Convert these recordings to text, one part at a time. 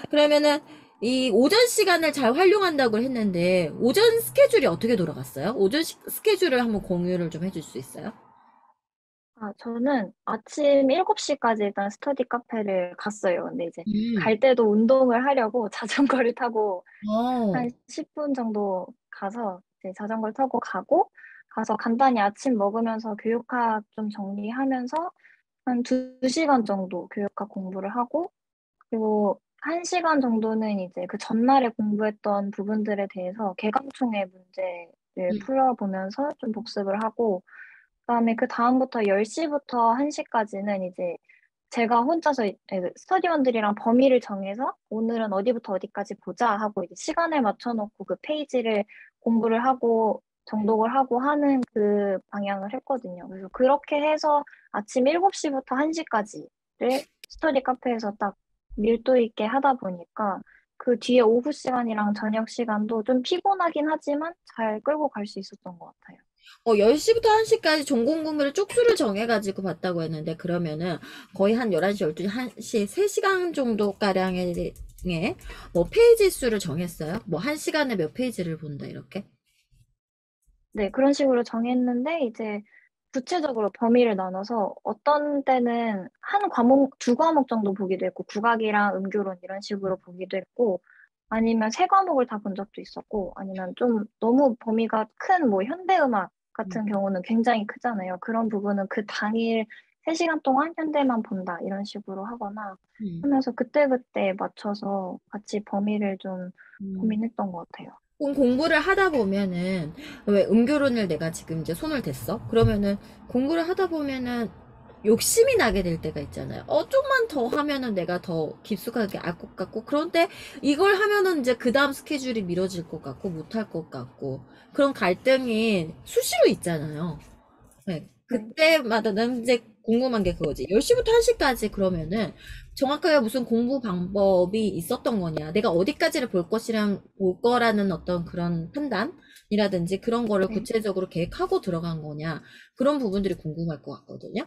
그러면은 이 오전 시간을 잘 활용한다고 했는데 오전 스케줄이 어떻게 돌아갔어요? 오전 스케줄을 한번 공유를 좀 해줄 수 있어요? 아, 저는 아침 7시까지 일단 스터디 카페를 갔어요. 근데 이제 음. 갈 때도 운동을 하려고 자전거를 타고 어. 한 10분 정도 가서 이제 자전거를 타고 가서 간단히 아침 먹으면서 교육학 좀 정리하면서 한 2시간 정도 교육학 공부를 하고 그리고 1시간 정도는 이제 그 전날에 공부했던 부분들에 대해서 개강총회 문제를 음. 풀어보면서 좀 복습을 하고 그다음에 그 다음부터 10시부터 1시까지는 이제 제가 혼자서 스터디원들이랑 범위를 정해서 오늘은 어디부터 어디까지 보자 하고 이제 시간을 맞춰놓고 그 페이지를 공부를 하고 정독을 하고 하는 그 방향을 했거든요. 그래서 그렇게 해서 아침 7시부터 1시까지를 스터디 카페에서 딱 밀도 있게 하다 보니까 그 뒤에 오후 시간이랑 저녁 시간도 좀 피곤하긴 하지만 잘 끌고 갈 수 있었던 것 같아요. 10시부터 1시까지 전공 분배를 쪽수를 정해가지고 봤다고 했는데, 그러면은 거의 한 11시, 12시, 1시, 3시간 정도가량의 뭐 페이지 수를 정했어요? 뭐 1시간에 몇 페이지를 본다, 이렇게? 네, 그런 식으로 정했는데, 이제 구체적으로 범위를 나눠서 어떤 때는 한 과목, 두 과목 정도 보기도 했고, 국악이랑 음교론 이런 식으로 보기도 했고, 아니면 세 과목을 다 본 적도 있었고, 아니면 좀 너무 범위가 큰 뭐 현대음악 같은 경우는 굉장히 크잖아요. 그런 부분은 그 당일 3시간 동안 현대만 본다, 이런 식으로 하거나 음. 하면서 그때그때 맞춰서 같이 범위를 좀 음. 고민했던 것 같아요. 그럼 공부를 하다 보면은, 왜 음교론을 내가 지금 이제 손을 댔어? 그러면은 공부를 하다 보면은 욕심이 나게 될 때가 있잖아요. 좀만 더 하면은 내가 더 깊숙하게 알 것 같고, 그런데 이걸 하면은 이제 그 다음 스케줄이 미뤄질 것 같고, 못할 것 같고, 그런 갈등이 수시로 있잖아요. 네. 네. 그때마다 난 이제 궁금한 게 그거지. 10시부터 1시까지 그러면은 정확하게 무슨 공부 방법이 있었던 거냐. 내가 어디까지를 볼 거라는 어떤 그런 판단이라든지 그런 거를 네. 구체적으로 계획하고 들어간 거냐. 그런 부분들이 궁금할 것 같거든요.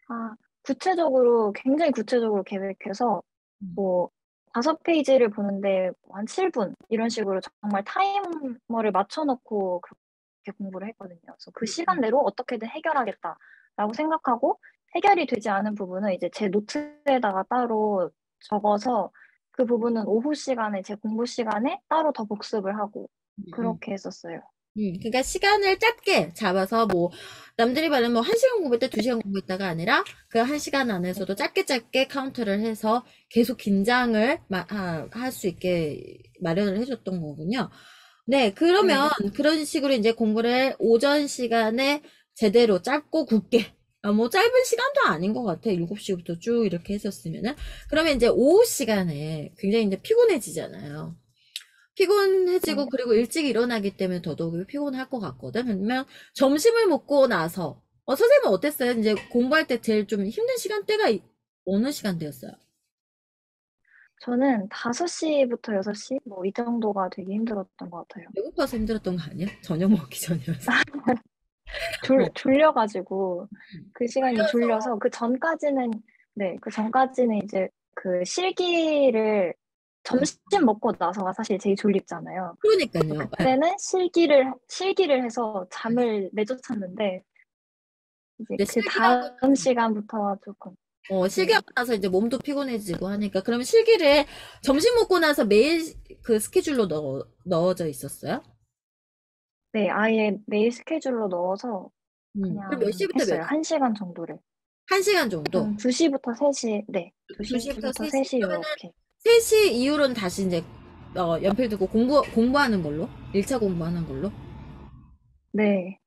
아, 구체적으로, 굉장히 구체적으로 계획해서, 음. 뭐, 5페이지를 보는데 한 7분, 이런 식으로 정말 타이머를 맞춰놓고 그렇게 공부를 했거든요. 그래서 그 시간 내로 어떻게든 해결하겠다라고 생각하고, 해결이 되지 않은 부분은 이제 제 노트에다가 따로 적어서 그 부분은 오후 시간에, 제 공부 시간에 따로 더 복습을 하고, 음. 음. 그렇게 했었어요. 그러니까 시간을 짧게 잡아서 뭐 남들이 말하는 뭐 1시간 공부했다 2시간 공부했다가 아니라 그 1시간 네. 안에서도 짧게 짧게 카운트를 해서 계속 긴장을 할 수 있게 마련을 해줬던 거군요. 네, 그러면 네. 그런 식으로 이제 공부를 오전 시간에 제대로 짧고 굵게 뭐 짧은 시간도 아닌 것 같아. 7시부터 쭉 이렇게 했었으면은. 그러면 이제 오후 시간에 굉장히 이제 피곤해지잖아요. 네. 피곤해지고 그리고 일찍 일어나기 때문에 더더욱 피곤할 것 같거든. 그러면 점심을 먹고 나서 선생님은 어땠어요? 이제 공부할 때 제일 좀 힘든 시간대가 어느 시간대였어요? 저는 5시부터 6시? 뭐, 이 정도가 되게 힘들었던 것 같아요. 배고파서 힘들었던 거 아니야? 저녁 먹기 전이라서. 졸려가지고, 그 시간이 졸려서. 졸려서, 그 전까지는, 네, 그 전까지는 이제 그 실기를 점심 먹고 나서가 사실 제일 졸립잖아요. 그러니까요. 예. 그때는 실기를 해서 잠을 내쫓았는데, 이제 이제 그 실기하고 다음 시간부터 조금, 네. 실기하고 나서 이제 몸도 피곤해지고 하니까 그러면 실기를 점심 먹고 나서 매일 그 스케줄로 넣어져 있었어요? 네, 아예 매일 스케줄로 넣어서 그럼 몇 그냥 시부터 몇 했어요. 1시간 정도를. 1시간 정도? 한 2시부터 3시, 네. 2시부터 2시부터 3시? 3시 그러면은 요렇게. 3시 이후로는 다시 이제 연필 두고 공부하는 걸로? 1차 공부하는 걸로? 네.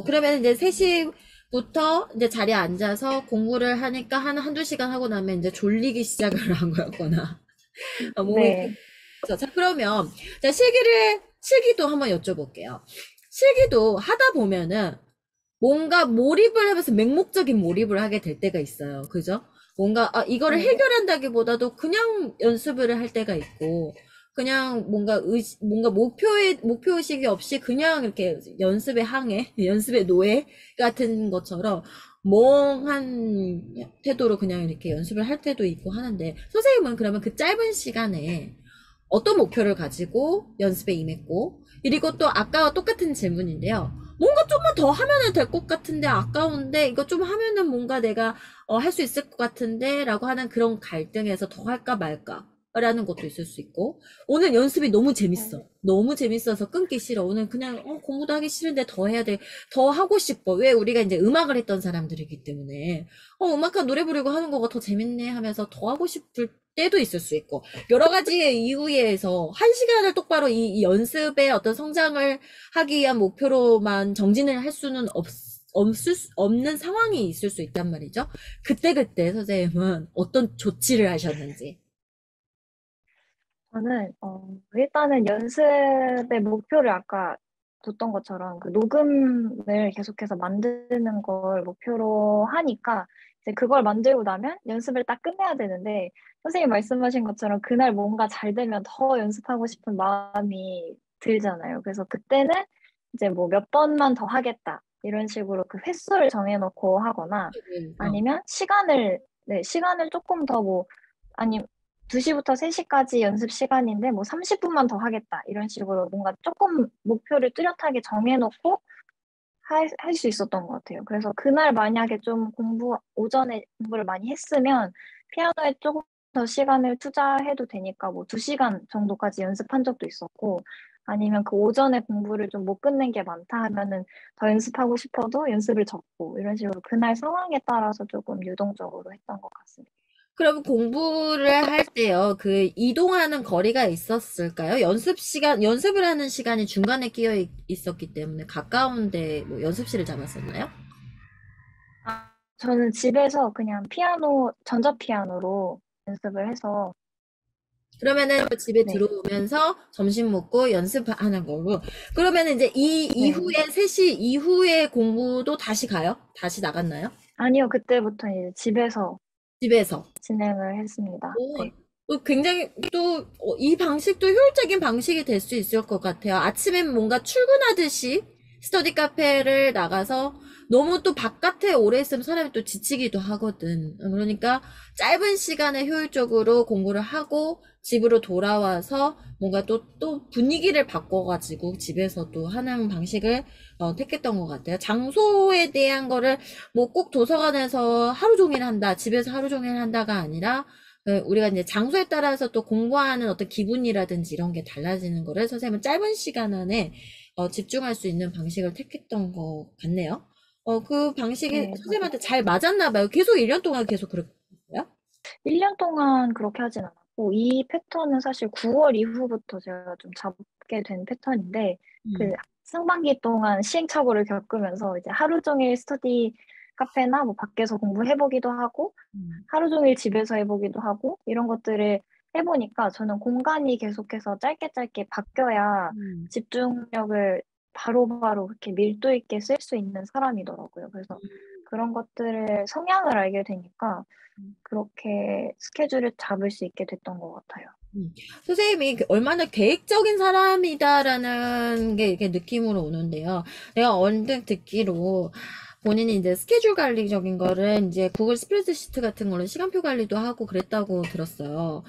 그러면 이제 3시부터 이제 자리에 앉아서 공부를 하니까 한두 시간 하고 나면 이제 졸리기 시작을 한 거였구나. 몸이 네. 자, 그러면 자, 실기도 한번 여쭤볼게요. 실기도 하다 보면은 뭔가 몰입을 하면서 맹목적인 몰입을 하게 될 때가 있어요. 그죠? 뭔가, 이거를 네. 해결한다기보다도 그냥 연습을 할 때가 있고, 그냥 뭔가 목표의식이 없이 그냥 이렇게 연습의 항해, 연습의 노예 같은 것처럼, 멍한 태도로 그냥 이렇게 연습을 할 때도 있고 하는데, 선생님은 그러면 그 짧은 시간에 어떤 목표를 가지고 연습에 임했고, 그리고 또 아까와 똑같은 질문인데요. 뭔가 좀만 더 하면 될 것 같은데 아까운데 이거 좀 하면은 뭔가 내가 할 수 있을 것 같은데 라고 하는 그런 갈등에서 더 할까 말까 라는 것도 있을 수 있고, 오늘 연습이 너무 재밌어. 너무 재밌어서 끊기 싫어. 오늘 그냥 공부도 하기 싫은데 더 해야 돼. 더 하고 싶어. 왜 우리가 이제 음악을 했던 사람들이기 때문에 음악과 노래 부르고 하는 거가 더 재밌네 하면서 더 하고 싶을 때도 있을 수 있고, 여러 가지의 이유에서 한 시간을 똑바로 이 연습의 어떤 성장을 하기 위한 목표로만 정진을 할 수는 없는 상황이 있을 수 있단 말이죠. 그때 선생님은 어떤 조치를 하셨는지. 저는 일단은 연습의 목표를 아까 뒀던 것처럼 그 녹음을 계속해서 만드는 걸 목표로 하니까 이제 그걸 만들고 나면 연습을 딱 끝내야 되는데, 선생님 말씀하신 것처럼 그날 뭔가 잘 되면 더 연습하고 싶은 마음이 들잖아요. 그래서 그때는 이제 뭐 몇 번만 더 하겠다 이런 식으로 그 횟수를 정해놓고 하거나, 어. 아니면 시간을 조금 더 뭐, 아니 2시부터 3시까지 연습 시간인데 뭐 30분만 더 하겠다 이런 식으로 뭔가 조금 목표를 뚜렷하게 정해놓고 할 수 있었던 것 같아요. 그래서 그날 만약에 좀 오전에 공부를 많이 했으면 피아노에 조금 더 시간을 투자해도 되니까 뭐 2시간 정도까지 연습한 적도 있었고, 아니면 그 오전에 공부를 좀 못 끝낸 게 많다 하면은 더 연습하고 싶어도 연습을 접고, 이런 식으로 그날 상황에 따라서 조금 유동적으로 했던 것 같습니다. 그럼 공부를 할 때요, 그 이동하는 거리가 있었을까요? 연습을 하는 시간이 중간에 있었기 때문에 가까운데 뭐 연습실을 잡았었나요? 저는 집에서 그냥 전자피아노로 연습을 해서, 그러면은 또 집에 네, 들어오면서 점심 먹고 연습하는 거고. 그러면은 이제 이 네. 이후에 3시 이후에 공부도 다시 가요? 다시 나갔나요? 아니요, 그때부터 이제 집에서 집에서. 진행을 했습니다. 오, 네. 또 굉장히 또 이 방식도 효율적인 방식이 될 수 있을 것 같아요. 아침엔 뭔가 출근하듯이 스터디 카페를 나가서 너무 또 바깥에 오래 있으면 사람이 또 지치기도 하거든. 그러니까 짧은 시간에 효율적으로 공부를 하고 집으로 돌아와서 뭔가 또 분위기를 바꿔가지고 집에서 또 하는 방식을 택했던 것 같아요. 장소에 대한 거를 뭐 꼭 도서관에서 하루 종일 한다, 집에서 하루 종일 한다가 아니라 우리가 이제 장소에 따라서 또 공부하는 어떤 기분이라든지 이런 게 달라지는 거를 선생님은 짧은 시간 안에 집중할 수 있는 방식을 택했던 것 같네요. 그 방식이 네, 선생님한테 맞아요. 잘 맞았나 봐요. 계속 1년 동안 계속 그랬어요? 1년 동안 그렇게 하진 않았고, 이 패턴은 사실 9월 이후부터 제가 좀 잡게 된 패턴인데, 그 음, 상반기 동안 시행착오를 겪으면서 이제 하루 종일 스터디 카페나 뭐 밖에서 공부해보기도 하고, 음, 하루 종일 집에서 해보기도 하고, 이런 것들을 해보니까 저는 공간이 계속해서 짧게 짧게 바뀌어야 음, 집중력을 바로바로 그렇게 밀도 있게 쓸 수 있는 사람이더라고요. 그래서 그런 것들을 성향을 알게 되니까 음. 그렇게 스케줄을 잡을 수 있게 됐던 것 같아요. 선생님이 얼마나 계획적인 사람이다라는 게 이렇게 느낌으로 오는데요. 내가 언뜻 듣기로 본인이 이제 스케줄 관리적인 거를 이제 구글 스프레드시트 같은 걸로 시간표 관리도 하고 그랬다고 들었어요.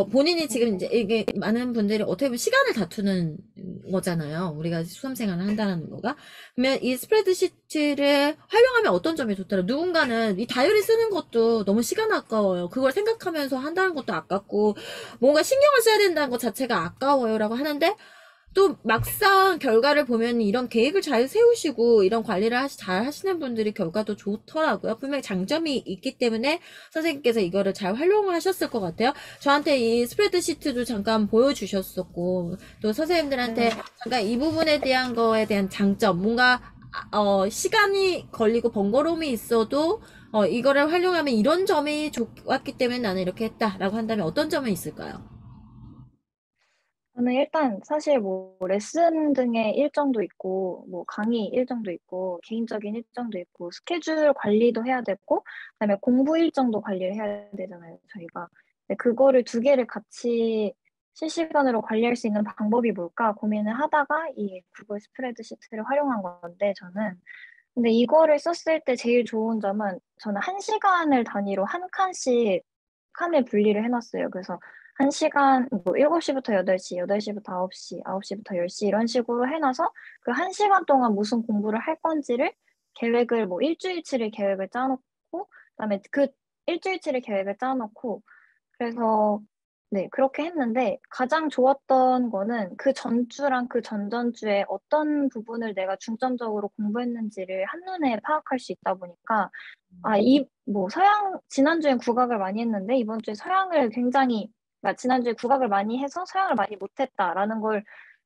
본인이 지금 이제 이게 많은 분들이 어떻게 보면 시간을 다투는 거잖아요. 우리가 수험생활을 한다는 거가. 그러면 이 스프레드시트를 활용하면 어떤 점이 좋더라? 누군가는 이 다이어리 쓰는 것도 너무 시간 아까워요. 그걸 생각하면서 한다는 것도 아깝고, 뭔가 신경을 써야 된다는 것 자체가 아까워요라고 하는데, 또 막상 결과를 보면 이런 계획을 잘 세우시고 이런 관리를 잘 하시는 분들이 결과도 좋더라고요. 분명히 장점이 있기 때문에 선생님께서 이거를 잘 활용을 하셨을 것 같아요. 저한테 이 스프레드시트도 잠깐 보여주셨었고, 또 선생님들한테 네. 잠깐 이 부분에 대한 거에 대한 장점, 뭔가 시간이 걸리고 번거로움이 있어도 이거를 활용하면 이런 점이 좋았기 때문에 나는 이렇게 했다라고 한다면 어떤 점은 있을까요? 저는 일단 사실 뭐 레슨 등의 일정도 있고, 뭐 강의 일정도 있고, 개인적인 일정도 있고, 스케줄 관리도 해야 되고, 그다음에 공부 일정도 관리를 해야 되잖아요, 저희가. 근데 그거를 2개를 같이 실시간으로 관리할 수 있는 방법이 뭘까 고민을 하다가 이 구글 스프레드시트를 활용한 건데, 저는 근데 이거를 썼을 때 제일 좋은 점은 저는 한 시간을 단위로 한 칸씩 칸을 분리를 해놨어요. 그래서 한 시간, 뭐 7시부터 8시, 8시부터 9시, 9시부터 10시 이런 식으로 해놔서 그 한 시간 동안 무슨 공부를 할 건지를 계획을 뭐 일주일치를 계획을 짜놓고 그다음에 그 일주일치를 계획을 짜놓고 그래서 네, 그렇게 했는데 가장 좋았던 거는 그 전주랑 그 전전주에 어떤 부분을 내가 중점적으로 공부했는지를 한눈에 파악할 수 있다 보니까 아, 뭐 지난주엔 국악을 많이 했는데 이번 주에 서양을 그러니까 지난주에 국악을 많이 해서 서양을 많이 못했다라는 걸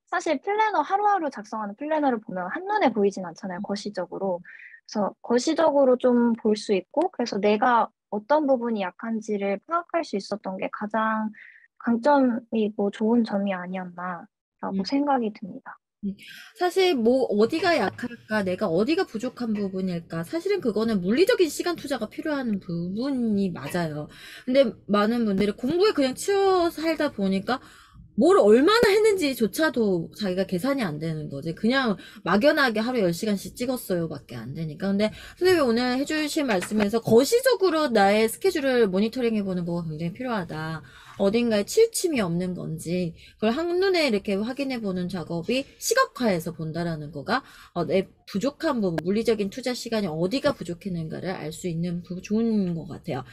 사실 하루하루 작성하는 플래너를 보면 한눈에 보이진 않잖아요, 거시적으로. 그래서 거시적으로 좀 볼 수 있고, 그래서 내가 어떤 부분이 약한지를 파악할 수 있었던 게 가장 강점이고 좋은 점이 아니었나라고 음. 생각이 듭니다. 음. 사실 뭐 어디가 약할까, 내가 어디가 부족한 부분일까, 사실은 그거는 물리적인 시간 투자가 필요한 부분이 맞아요. 근데 많은 분들이 공부에 그냥 치여 살다 보니까 뭘 얼마나 했는지조차도 자기가 계산이 안 되는 거지. 그냥 막연하게 하루 10시간씩 찍었어요 밖에 안 되니까. 근데 선생님이 오늘 해주신 말씀에서 거시적으로 나의 스케줄을 모니터링 해보는 거가 굉장히 필요하다. 어딘가에 치우침이 없는 건지 그걸 한눈에 이렇게 확인해보는 작업이 시각화해서 본다라는 거가 내 부족한 부분, 물리적인 투자 시간이 어디가 부족했는가를 알 수 있는 좋은 것 같아요.